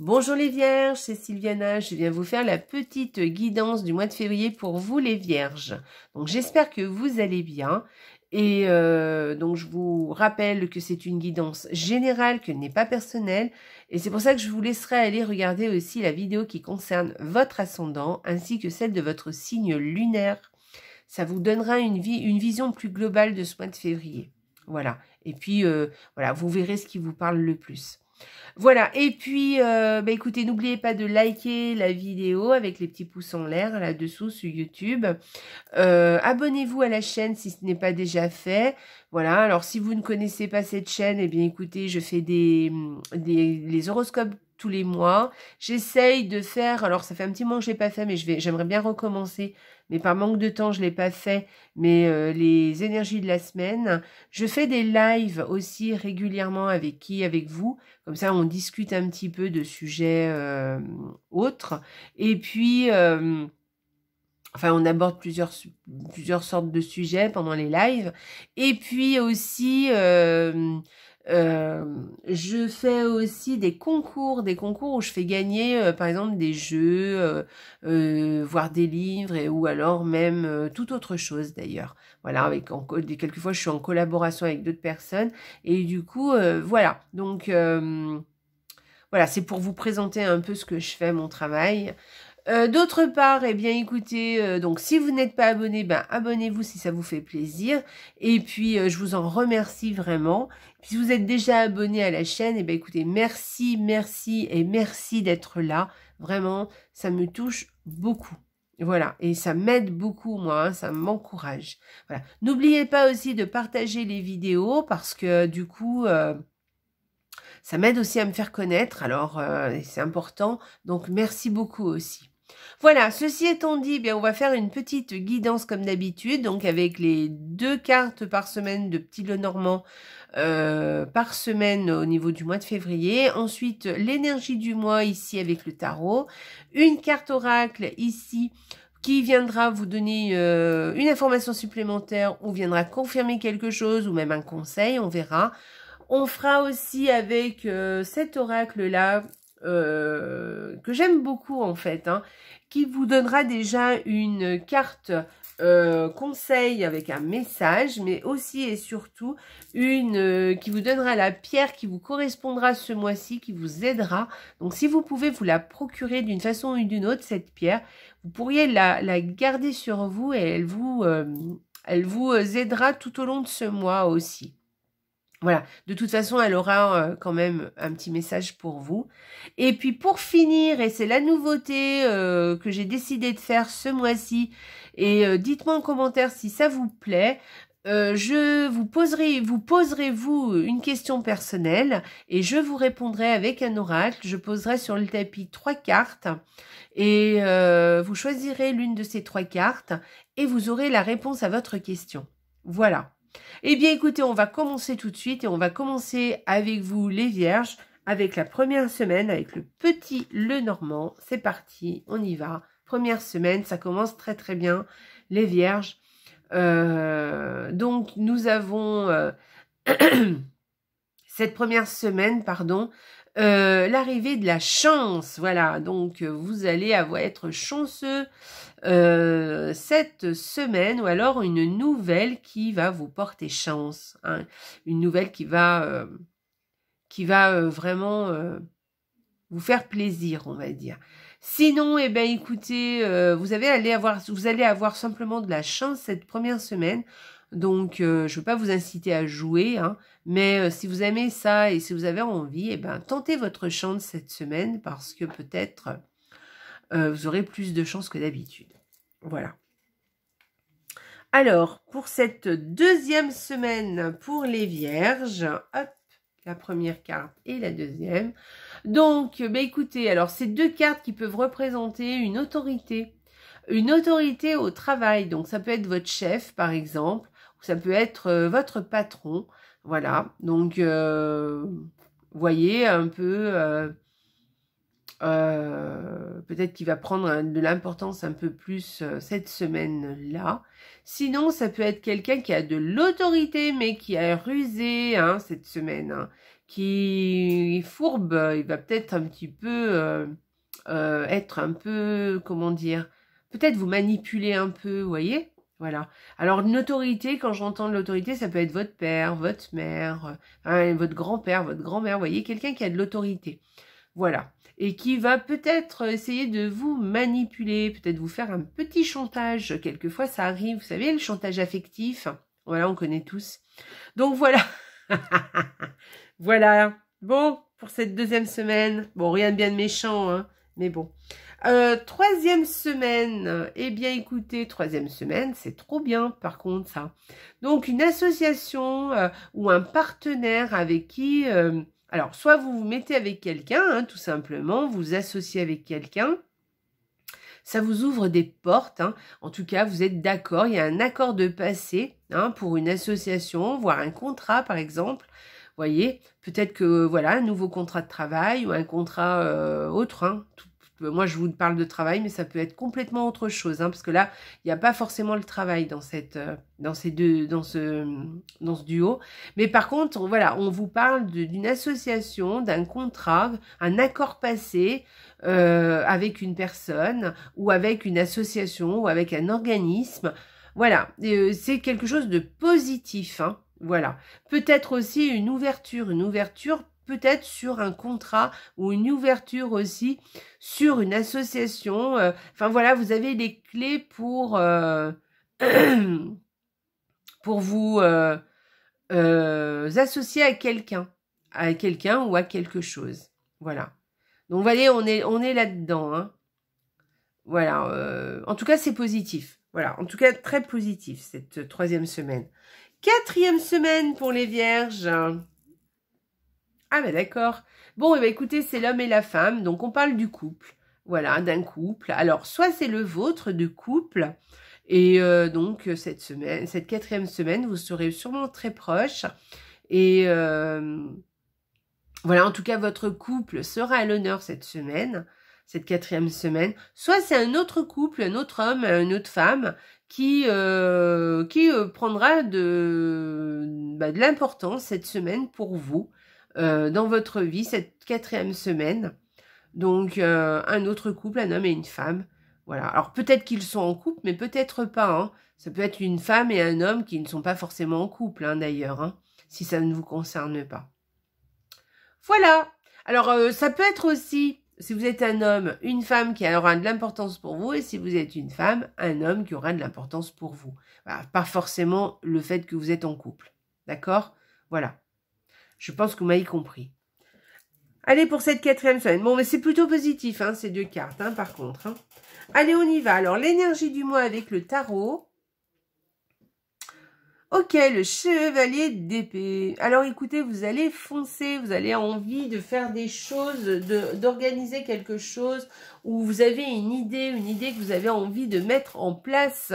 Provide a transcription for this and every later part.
Bonjour les vierges, c'est Sylviana, je viens vous faire la petite guidance du mois de février pour vous les vierges. Donc j'espère que vous allez bien et donc je vous rappelle que c'est une guidance générale, qu'elle n'est pas personnelle et c'est pour ça que je vous laisserai aller regarder aussi la vidéo qui concerne votre ascendant ainsi que celle de votre signe lunaire. Ça vous donnera une vision plus globale de ce mois de février. Voilà, et puis voilà, vous verrez ce qui vous parle le plus. Voilà, et puis, écoutez, n'oubliez pas de liker la vidéo avec les petits pouces en l'air là-dessous sur YouTube. Abonnez-vous à la chaîne si ce n'est pas déjà fait. Voilà, alors si vous ne connaissez pas cette chaîne, eh bien écoutez, je fais les horoscopes tous les mois. J'essaye de faire, alors ça fait un petit moment que je l'ai pas fait, mais j'aimerais bien recommencer. Mais par manque de temps, je l'ai pas fait. Mais les énergies de la semaine. Je fais des lives aussi régulièrement avec vous. Comme ça, on discute un petit peu de sujets autres. Et puis, enfin, on aborde plusieurs sortes de sujets pendant les lives. Et puis aussi, je fais aussi des concours où je fais gagner, par exemple, des jeux, voire des livres, ou alors même toute autre chose d'ailleurs. Voilà, quelquefois je suis en collaboration avec d'autres personnes, et du coup, voilà. Donc, voilà, c'est pour vous présenter un peu ce que je fais, mon travail. D'autre part, eh bien écoutez, donc si vous n'êtes pas abonné, abonnez-vous si ça vous fait plaisir. Et puis je vous en remercie vraiment. Puis si vous êtes déjà abonné à la chaîne, eh bien écoutez, merci d'être là. Vraiment, ça me touche beaucoup. Voilà, et ça m'aide beaucoup, moi, hein, ça m'encourage. Voilà. N'oubliez pas aussi de partager les vidéos parce que du coup, ça m'aide aussi à me faire connaître. Alors, c'est important. Donc, merci beaucoup aussi. Voilà, ceci étant dit, on va faire une petite guidance comme d'habitude, donc avec les 2 cartes par semaine de Petit Lenormand par semaine au niveau du mois de février. Ensuite, l'énergie du mois ici avec le tarot. Une carte oracle ici qui viendra vous donner une information supplémentaire ou viendra confirmer quelque chose ou même un conseil, on verra. On fera aussi avec cet oracle-là, que j'aime beaucoup en fait, hein, qui vous donnera déjà une carte conseil avec un message, mais aussi et surtout une qui vous donnera la pierre qui vous correspondra ce mois-ci, qui vous aidera. Donc si vous pouvez vous la procurer d'une façon ou d'une autre, cette pierre, vous pourriez la garder sur vous et elle vous aidera tout au long de ce mois aussi. Voilà, de toute façon, elle aura quand même un petit message pour vous. Et puis pour finir, et c'est la nouveauté que j'ai décidé de faire ce mois-ci, et dites-moi en commentaire si ça vous plaît, vous poserez vous une question personnelle et je vous répondrai avec un oracle. Je poserai sur le tapis 3 cartes et vous choisirez l'une de ces 3 cartes et vous aurez la réponse à votre question. Voilà. Eh bien, écoutez, on va commencer tout de suite et on va commencer avec vous, les vierges, avec la première semaine, avec le Petit Lenormand. C'est parti, on y va. Première semaine, ça commence très très bien, les vierges. Donc, nous avons cette première semaine, l'arrivée de la chance. Voilà, donc vous allez être chanceux cette semaine, ou alors une nouvelle qui va vous porter chance, hein, une nouvelle qui va vraiment vous faire plaisir, on va dire. Sinon, eh ben écoutez, vous allez avoir simplement de la chance cette première semaine. Donc, je ne veux pas vous inciter à jouer, hein, mais si vous aimez ça et si vous avez envie, eh ben tentez votre chance cette semaine parce que peut-être vous aurez plus de chance que d'habitude. Voilà. Alors, pour cette deuxième semaine pour les vierges, hop, la première carte et la deuxième. Donc, écoutez, alors ces 2 cartes qui peuvent représenter une autorité au travail. Donc, ça peut être votre chef, par exemple, ou ça peut être votre patron. Voilà, donc, voyez un peu... peut-être qu'il va prendre de l'importance un peu plus cette semaine-là. Sinon, ça peut être quelqu'un qui a de l'autorité, mais qui a rusé cette semaine, hein, qui est fourbe, il va peut-être un petit peu être un peu, comment dire, peut-être vous manipuler un peu, vous voyez? Voilà. Alors, une autorité, quand j'entends de l'autorité, ça peut être votre père, votre mère, votre grand-père, votre grand-mère, vous voyez, quelqu'un qui a de l'autorité. Voilà. Et qui va peut-être essayer de vous manipuler, peut-être vous faire un petit chantage. Quelquefois, ça arrive, vous savez, le chantage affectif. Voilà, on connaît tous. Donc, voilà. Voilà. Bon, pour cette deuxième semaine. Bon, rien de bien de méchant, hein, mais bon. Troisième semaine, eh bien écoutez, troisième semaine, c'est trop bien par contre ça. Donc une association ou un partenaire avec qui, alors soit vous vous mettez avec quelqu'un, hein, tout simplement, vous associez avec quelqu'un, ça vous ouvre des portes, hein. En tout cas vous êtes d'accord, il y a un accord de passé hein, pour une association, voire un contrat par exemple. Voyez, peut-être que voilà un nouveau contrat de travail ou un contrat autre, hein, moi, je vous parle de travail, mais ça peut être complètement autre chose, hein, parce que là, il n'y a pas forcément le travail dans ce duo. Mais par contre, voilà, on vous parle d'une association, d'un contrat, un accord passé avec une personne ou avec une association ou avec un organisme. Voilà, c'est quelque chose de positif, hein, voilà. Peut-être aussi une ouverture peut-être sur un contrat ou une ouverture aussi sur une association. Enfin voilà, vous avez les clés pour vous associer à quelqu'un ou à quelque chose. Voilà. Donc vous voyez, on est là-dedans. Hein. Voilà. En tout cas, c'est positif. Voilà. En tout cas, très positif cette troisième semaine. Quatrième semaine pour les vierges. Ah ben d'accord. Bon, écoutez, c'est l'homme et la femme, donc on parle du couple. Voilà, d'un couple. Alors, soit c'est le vôtre de couple, et donc cette quatrième semaine, vous serez sûrement très proches. Et voilà, en tout cas, votre couple sera à l'honneur cette semaine, cette quatrième semaine. Soit c'est un autre couple, un autre homme, une autre femme, qui prendra de l'importance cette semaine pour vous. Dans votre vie, cette quatrième semaine. Donc, un autre couple, un homme et une femme. Voilà. Alors, peut-être qu'ils sont en couple, mais peut-être pas. Hein. Ça peut être une femme et un homme qui ne sont pas forcément en couple, hein, d'ailleurs, hein, si ça ne vous concerne pas. Voilà. Alors, ça peut être aussi, si vous êtes un homme, une femme qui aura de l'importance pour vous, et si vous êtes une femme, un homme qui aura de l'importance pour vous. Voilà. Pas forcément le fait que vous êtes en couple. D'accord ? Voilà. Je pense que vous m'avez compris. Allez, pour cette quatrième semaine. Bon, mais c'est plutôt positif, hein, ces deux cartes, hein, par contre. Hein. Allez, on y va. Alors, l'énergie du mois avec le tarot. Ok, le chevalier d'épée. Alors, écoutez, vous allez foncer, vous avez envie de faire des choses, d'organiser quelque chose, ou vous avez une idée que vous avez envie de mettre en place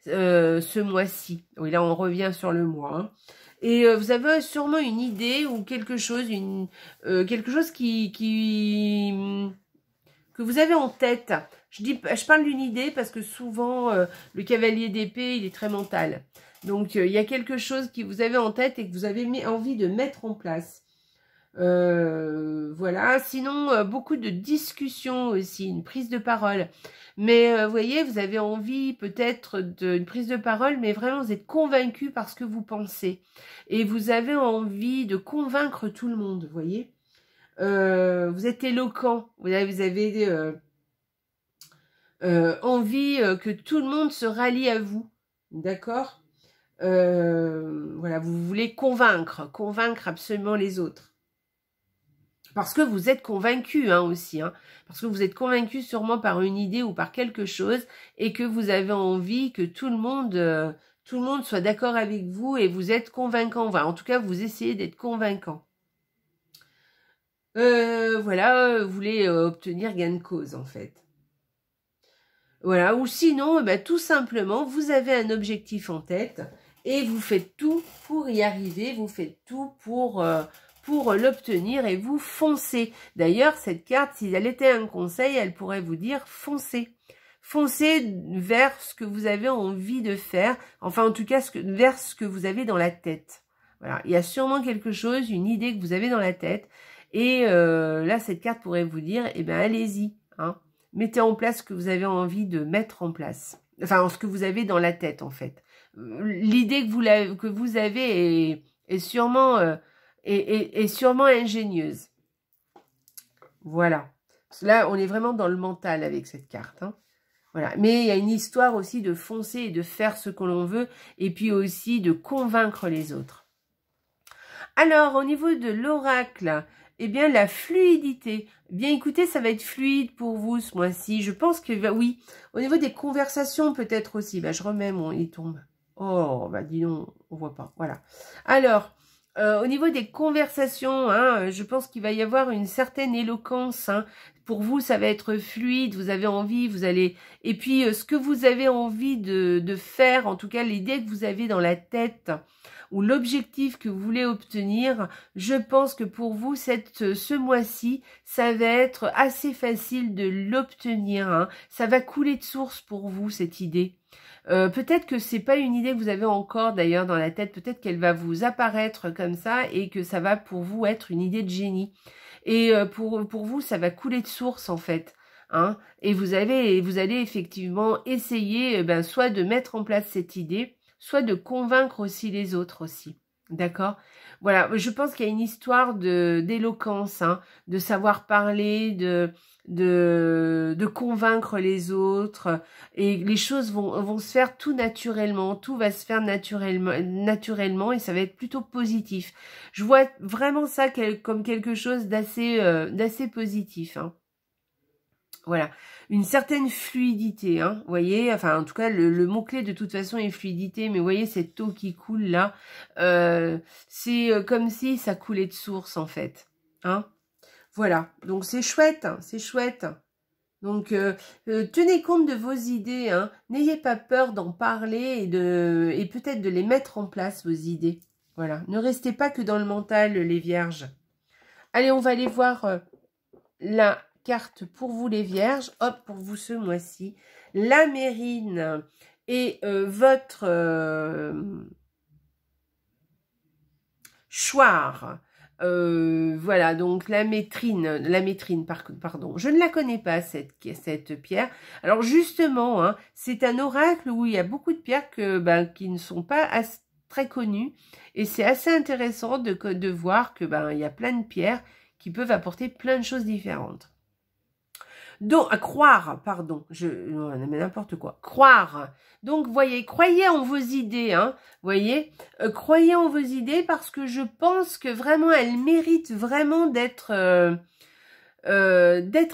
ce mois-ci. Oui, là, on revient sur le mois, hein. Et vous avez sûrement une idée ou quelque chose, quelque chose que vous avez en tête. Je parle d'une idée parce que souvent, le cavalier d'épée, il est très mental. Donc, il y a quelque chose que vous avez en tête et que vous avez envie de mettre en place. Voilà. Sinon, beaucoup de discussions aussi, une prise de parole. Mais vous voyez, vous avez envie peut-être d'une prise de parole, mais vraiment vous êtes convaincu par ce que vous pensez. Et vous avez envie de convaincre tout le monde, vous voyez. Vous êtes éloquent, vous avez envie que tout le monde se rallie à vous, d'accord. Voilà, vous voulez convaincre absolument les autres. Parce que vous êtes convaincu hein, aussi, hein, parce que vous êtes convaincu sûrement par une idée ou par quelque chose et que vous avez envie que tout le monde soit d'accord avec vous et vous êtes convaincant. Voilà, en tout cas, vous essayez d'être convaincant. Voilà, vous voulez obtenir gain de cause en fait. Voilà, ou sinon, tout simplement, vous avez un objectif en tête et vous faites tout pour y arriver, vous faites tout pour l'obtenir et vous foncez. D'ailleurs, cette carte, si elle était un conseil, elle pourrait vous dire foncez. Foncez vers ce que vous avez envie de faire, enfin en tout cas vers ce que vous avez dans la tête. Voilà, il y a sûrement quelque chose, une idée que vous avez dans la tête Et là, cette carte pourrait vous dire, eh ben, allez-y, hein. Mettez en place ce que vous avez envie de mettre en place. Enfin, ce que vous avez dans la tête, en fait. L'idée que vous avez est sûrement, est sûrement ingénieuse. Voilà. Là, on est vraiment dans le mental avec cette carte, hein. Voilà. Mais il y a une histoire aussi de foncer et de faire ce que l'on veut, et puis aussi de convaincre les autres. Alors, au niveau de l'oracle, eh bien, la fluidité. Bien, écoutez, ça va être fluide pour vous ce mois-ci. Je pense que, oui, au niveau des conversations, peut-être aussi. Bah, je remets mon... Il tombe. Oh, bah, dis donc, on voit pas. Voilà. Alors, au niveau des conversations, hein, je pense qu'il va y avoir une certaine éloquence, hein. Pour vous, ça va être fluide, vous avez envie, vous allez... Et puis, ce que vous avez envie de faire, en tout cas, l'idée que vous avez dans la tête, ou l'objectif que vous voulez obtenir, je pense que pour vous, ce mois-ci, ça va être assez facile de l'obtenir, hein. Ça va couler de source pour vous, cette idée. Peut-être que c'est pas une idée que vous avez encore d'ailleurs dans la tête, peut-être qu'elle va vous apparaître comme ça et que ça va pour vous être une idée de génie. Et pour vous, ça va couler de source en fait, hein. Et vous allez effectivement essayer soit de mettre en place cette idée, soit de convaincre aussi les autres aussi. D'accord? Voilà, je pense qu'il y a une histoire d'éloquence, hein, de savoir parler, de convaincre les autres, et les choses vont se faire tout naturellement, tout va se faire naturellement et ça va être plutôt positif. Je vois vraiment ça comme quelque chose d'assez positif, hein. Voilà, une certaine fluidité, hein, vous voyez, enfin en tout cas le mot-clé de toute façon est fluidité, mais vous voyez cette eau qui coule là, c'est comme si ça coulait de source en fait, hein. Voilà, donc c'est chouette, hein, c'est chouette. Donc tenez compte de vos idées, hein, n'ayez pas peur d'en parler et peut-être de les mettre en place, vos idées. Voilà, ne restez pas que dans le mental, les vierges. Allez, on va aller voir la carte pour vous les vierges, hop, pour vous ce mois-ci, la Mérine et votre Chouard. Voilà, donc la métrine, pardon, je ne la connais pas cette pierre. Alors justement, hein, c'est un oracle où il y a beaucoup de pierres qui ne sont pas très connues et c'est assez intéressant de voir que il y a plein de pierres qui peuvent apporter plein de choses différentes. Donc, à croire, pardon, n'importe quoi, croire. Donc, voyez, croyez en vos idées, hein, voyez, croyez en vos idées parce que je pense que vraiment, elles méritent vraiment d'être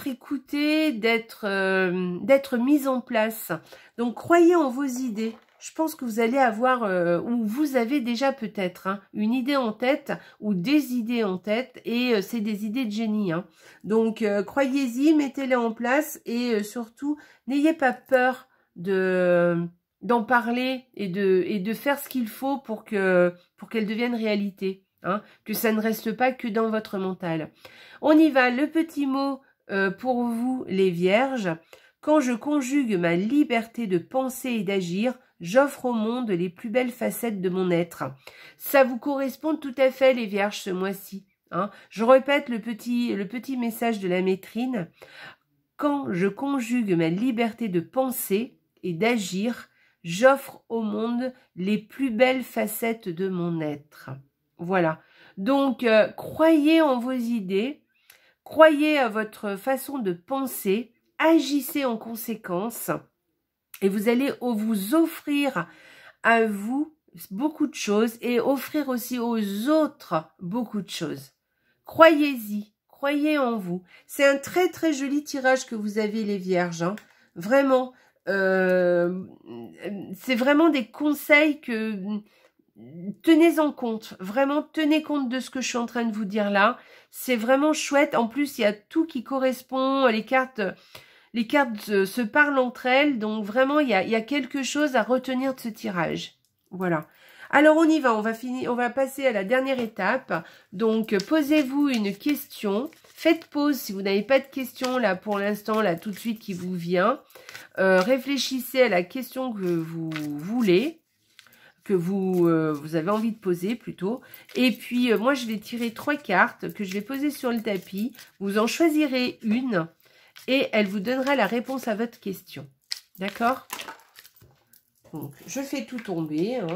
écoutées, d'être mises en place. Donc, croyez en vos idées. Je pense que vous allez avoir, ou vous avez déjà peut-être, hein, une idée en tête, ou des idées en tête, et c'est des idées de génie, hein. Donc, croyez-y, mettez-les en place, et surtout, n'ayez pas peur d'en parler, et de faire ce qu'il faut pour qu'elle devienne réalité, hein, que ça ne reste pas que dans votre mental. On y va, le petit mot pour vous, les vierges. Quand je conjugue ma liberté de penser et d'agir, j'offre au monde les plus belles facettes de mon être. Ça vous correspond tout à fait, les vierges, ce mois-ci, hein. Je répète le petit message de la métrine. Quand je conjugue ma liberté de penser et d'agir, j'offre au monde les plus belles facettes de mon être. Voilà. Donc, croyez en vos idées, croyez à votre façon de penser, agissez en conséquence et vous allez vous offrir à vous beaucoup de choses et offrir aussi aux autres beaucoup de choses. Croyez-y, croyez en vous. C'est un très très joli tirage que vous avez, les vierges, hein. Vraiment, c'est vraiment des conseils que tenez en compte. Vraiment, tenez compte de ce que je suis en train de vous dire là. C'est vraiment chouette. En plus, il y a tout qui correspond. Les cartes se parlent entre elles, donc vraiment, il y a quelque chose à retenir de ce tirage. Voilà. Alors, on y va, on va passer à la dernière étape. Donc, posez-vous une question. Faites pause si vous n'avez pas de question, là, pour l'instant, là, tout de suite, qui vous vient. Réfléchissez à la question que vous voulez. que vous avez envie de poser plutôt. Et puis, moi, je vais tirer 3 cartes que je vais poser sur le tapis. Vous en choisirez une et elle vous donnera la réponse à votre question. D'accord? Donc, je fais tout tomber. Hein.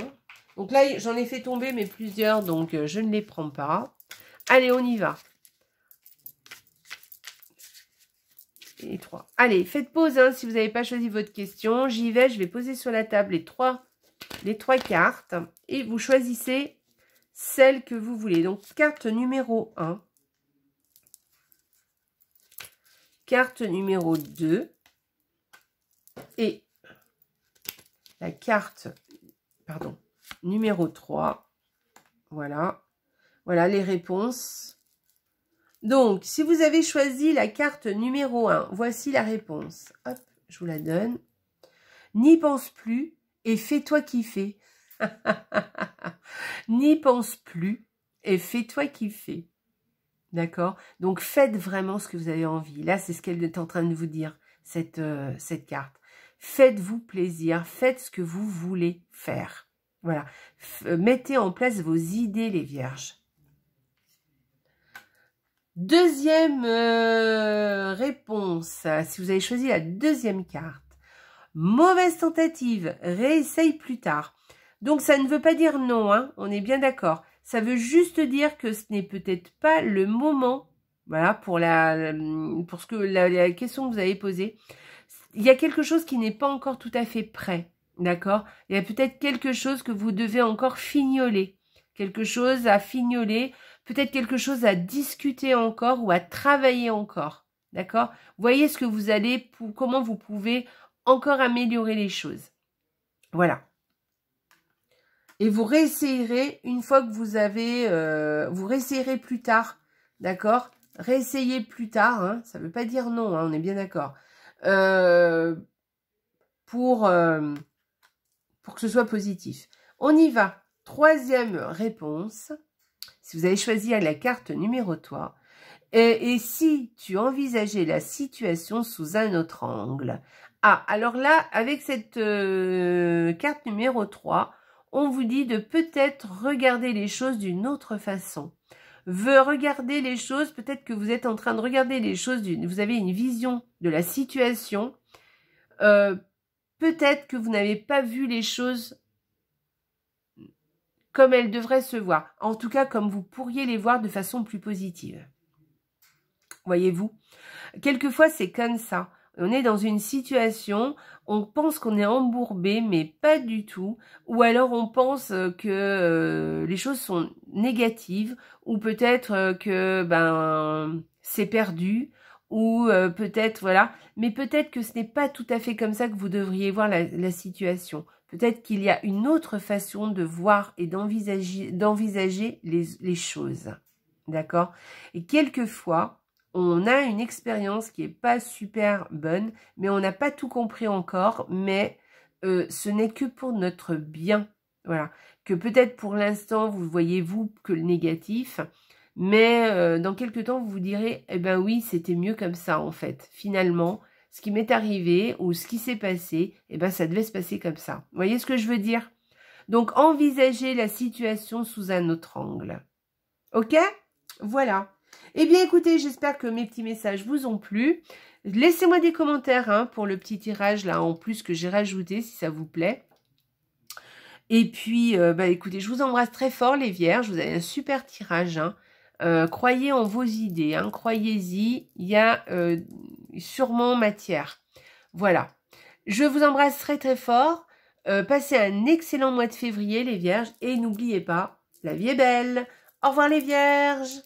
Donc là, j'en ai fait tomber, mais plusieurs, donc je ne les prends pas. Allez, on y va. Et 3. Allez, faites pause hein, si vous n'avez pas choisi votre question. J'y vais, je vais poser sur la table les trois cartes. Et vous choisissez celle que vous voulez. Donc, carte numéro 1. Carte numéro 2. Et la carte, pardon, numéro 3. Voilà. Voilà les réponses. Donc, si vous avez choisi la carte numéro 1, voici la réponse. Hop, je vous la donne. N'y pense plus et fais-toi kiffer. N'y pense plus et fais-toi kiffer. D'accord? Donc, faites vraiment ce que vous avez envie. Là, c'est ce qu'elle est en train de vous dire, cette carte. Faites-vous plaisir, faites ce que vous voulez faire. Voilà. Mettez en place vos idées, les vierges. Deuxième réponse, si vous avez choisi la deuxième carte. Mauvaise tentative, réessaye plus tard. Donc, ça ne veut pas dire non, hein, on est bien d'accord. Ça veut juste dire que ce n'est peut-être pas le moment, voilà, pour la question que vous avez posée. Il y a quelque chose qui n'est pas encore tout à fait prêt, d'accord? Il y a peut-être quelque chose que vous devez encore fignoler, quelque chose à fignoler, peut-être quelque chose à discuter encore ou à travailler encore, d'accord? Voyez ce que vous allez, comment vous pouvez encore améliorer les choses. Voilà. Et vous réessayerez une fois que vous avez... vous réessayerez plus tard, d'accord? Réessayez plus tard, hein, ça ne veut pas dire non, hein, on est bien d'accord. Pour que ce soit positif. On y va. Troisième réponse. Si vous avez choisi la carte numéro 3. Et si tu envisageais la situation sous un autre angle. Ah, alors là, avec cette carte numéro 3, on vous dit de peut-être regarder les choses d'une autre façon. Regarder les choses, peut-être que vous êtes en train de regarder les choses, vous avez une vision de la situation. Peut-être que vous n'avez pas vu les choses comme elles devraient se voir. En tout cas, comme vous pourriez les voir de façon plus positive. Voyez-vous? Quelquefois, c'est comme ça. On est dans une situation, on pense qu'on est embourbé, mais pas du tout. Ou alors, on pense que les choses sont négatives, ou peut-être que c'est perdu, ou peut-être, voilà. Mais peut-être que ce n'est pas tout à fait comme ça que vous devriez voir la situation. Peut-être qu'il y a une autre façon de voir et d'envisager les choses. D'accord? Et quelquefois, on a une expérience qui n'est pas super bonne, mais on n'a pas tout compris encore, mais ce n'est que pour notre bien. Voilà. Que peut-être pour l'instant, vous voyez vous que le négatif, mais dans quelques temps, vous vous direz, eh ben oui, c'était mieux comme ça en fait. Finalement, ce qui m'est arrivé ou ce qui s'est passé, eh ben ça devait se passer comme ça. Vous voyez ce que je veux dire? Donc, envisagez la situation sous un autre angle. Ok? Voilà. Eh bien, écoutez, j'espère que mes petits messages vous ont plu. Laissez-moi des commentaires hein, pour le petit tirage là en plus que j'ai rajouté, si ça vous plaît. Et puis, écoutez, je vous embrasse très fort les vierges. Vous avez un super tirage. Hein. Croyez en vos idées. Hein. Croyez-y. Il y a sûrement matière. Voilà. Je vous embrasse très très fort. Passez un excellent mois de février les vierges. Et n'oubliez pas, la vie est belle. Au revoir les vierges.